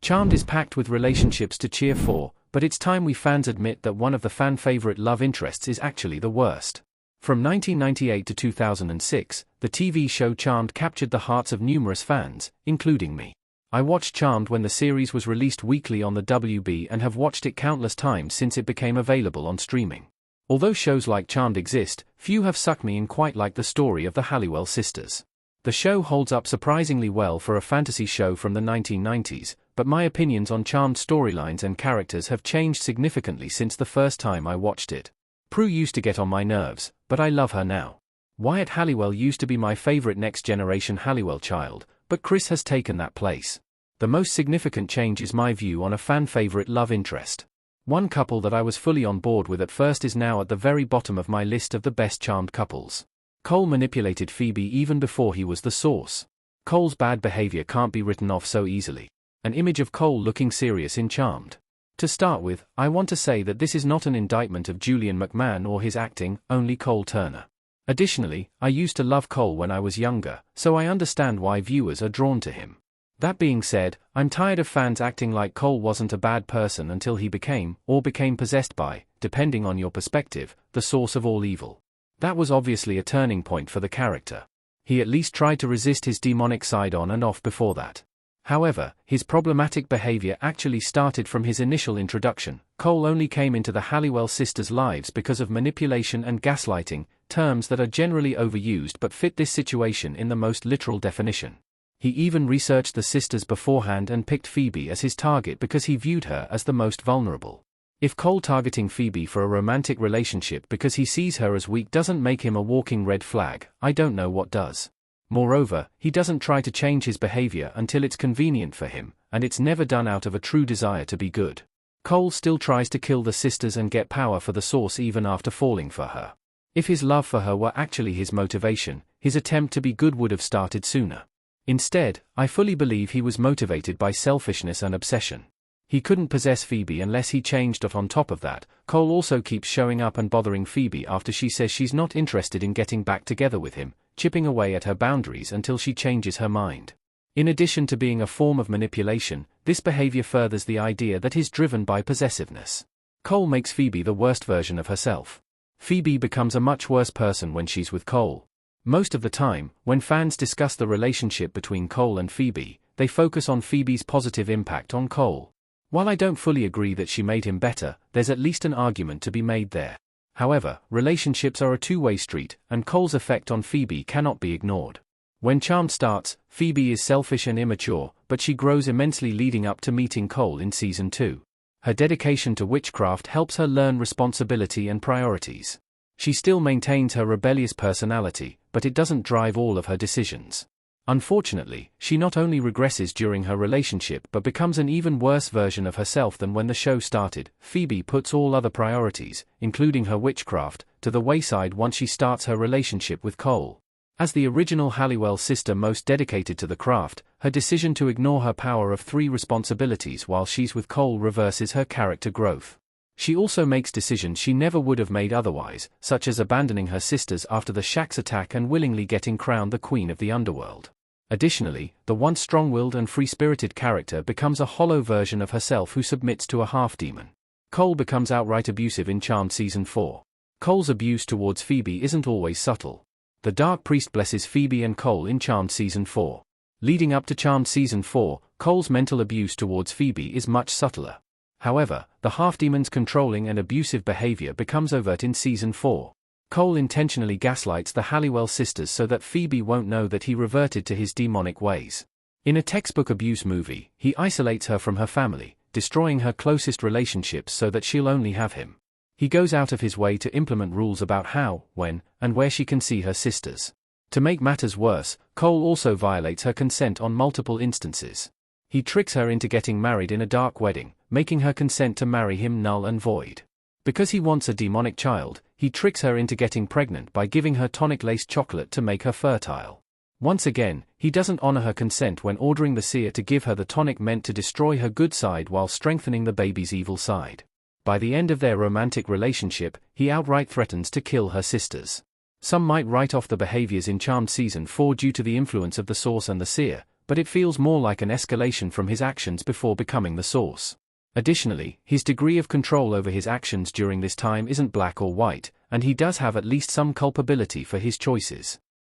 Charmed is packed with relationships to cheer for, but it's time we fans admit that one of the fan-favorite love interests is actually the worst. From 1998 to 2006, the TV show Charmed captured the hearts of numerous fans, including me. I watched Charmed when the series was released weekly on the WB and have watched it countless times since it became available on streaming. Although shows like Charmed exist, few have sucked me in quite like the story of the Halliwell sisters. The show holds up surprisingly well for a fantasy show from the 1990s, but my opinions on Charmed storylines and characters have changed significantly since the first time I watched it. Prue used to get on my nerves, but I love her now. Wyatt Halliwell used to be my favorite next-generation Halliwell child, but Chris has taken that place. The most significant change is my view on a fan-favorite love interest. One couple that I was fully on board with at first is now at the very bottom of my list of the best Charmed couples. Cole manipulated Phoebe even before he was the source. Cole's bad behavior can't be written off so easily. An image of Cole looking serious in Charmed. To start with, I want to say that this is not an indictment of Julian McMahon or his acting, only Cole Turner. Additionally, I used to love Cole when I was younger, so I understand why viewers are drawn to him. That being said, I'm tired of fans acting like Cole wasn't a bad person until he became, or became possessed by, depending on your perspective, the source of all evil. That was obviously a turning point for the character. He at least tried to resist his demonic side on and off before that. However, his problematic behavior actually started from his initial introduction. Cole only came into the Halliwell sisters' lives because of manipulation and gaslighting, terms that are generally overused but fit this situation in the most literal definition. He even researched the sisters beforehand and picked Phoebe as his target because he viewed her as the most vulnerable. If Cole targeting Phoebe for a romantic relationship because he sees her as weak doesn't make him a walking red flag, I don't know what does. Moreover, he doesn't try to change his behavior until it's convenient for him, and it's never done out of a true desire to be good. Cole still tries to kill the sisters and get power for the source even after falling for her. If his love for her were actually his motivation, his attempt to be good would have started sooner. Instead, I fully believe he was motivated by selfishness and obsession. He couldn't possess Phoebe unless he changed it. On top of that, Cole also keeps showing up and bothering Phoebe after she says she's not interested in getting back together with him, chipping away at her boundaries until she changes her mind. In addition to being a form of manipulation, this behavior furthers the idea that he's driven by possessiveness. Cole makes Phoebe the worst version of herself. Phoebe becomes a much worse person when she's with Cole. Most of the time, when fans discuss the relationship between Cole and Phoebe, they focus on Phoebe's positive impact on Cole. While I don't fully agree that she made him better, there's at least an argument to be made there. However, relationships are a two-way street, and Cole's effect on Phoebe cannot be ignored. When Charmed starts, Phoebe is selfish and immature, but she grows immensely leading up to meeting Cole in Season 2. Her dedication to witchcraft helps her learn responsibility and priorities. She still maintains her rebellious personality, but it doesn't drive all of her decisions. Unfortunately, she not only regresses during her relationship but becomes an even worse version of herself than when the show started. Phoebe puts all other priorities, including her witchcraft, to the wayside once she starts her relationship with Cole. As the original Halliwell sister most dedicated to the craft, her decision to ignore her power of 3 responsibilities while she's with Cole reverses her character growth. She also makes decisions she never would have made otherwise, such as abandoning her sisters after the Shaxx attack and willingly getting crowned the Queen of the Underworld. Additionally, the once strong-willed and free-spirited character becomes a hollow version of herself who submits to a half-demon. Cole becomes outright abusive in Charmed Season 4. Cole's abuse towards Phoebe isn't always subtle. The Dark Priest blesses Phoebe and Cole in Charmed Season 4. Leading up to Charmed Season 4, Cole's mental abuse towards Phoebe is much subtler. However, the half-demon's controlling and abusive behavior becomes overt in Season 4. Cole intentionally gaslights the Halliwell sisters so that Phoebe won't know that he reverted to his demonic ways. In a textbook abuse movie, he isolates her from her family, destroying her closest relationships so that she'll only have him. He goes out of his way to implement rules about how, when, and where she can see her sisters. To make matters worse, Cole also violates her consent on multiple instances. He tricks her into getting married in a dark wedding, making her consent to marry him null and void. Because he wants a demonic child, he tricks her into getting pregnant by giving her tonic-laced chocolate to make her fertile. Once again, he doesn't honor her consent when ordering the seer to give her the tonic meant to destroy her good side while strengthening the baby's evil side. By the end of their romantic relationship, he outright threatens to kill her sisters. Some might write off the behaviors in Charmed Season 4 due to the influence of the source and the seer, but it feels more like an escalation from his actions before becoming the source. Additionally, his degree of control over his actions during this time isn't black or white, and he does have at least some culpability for his choices.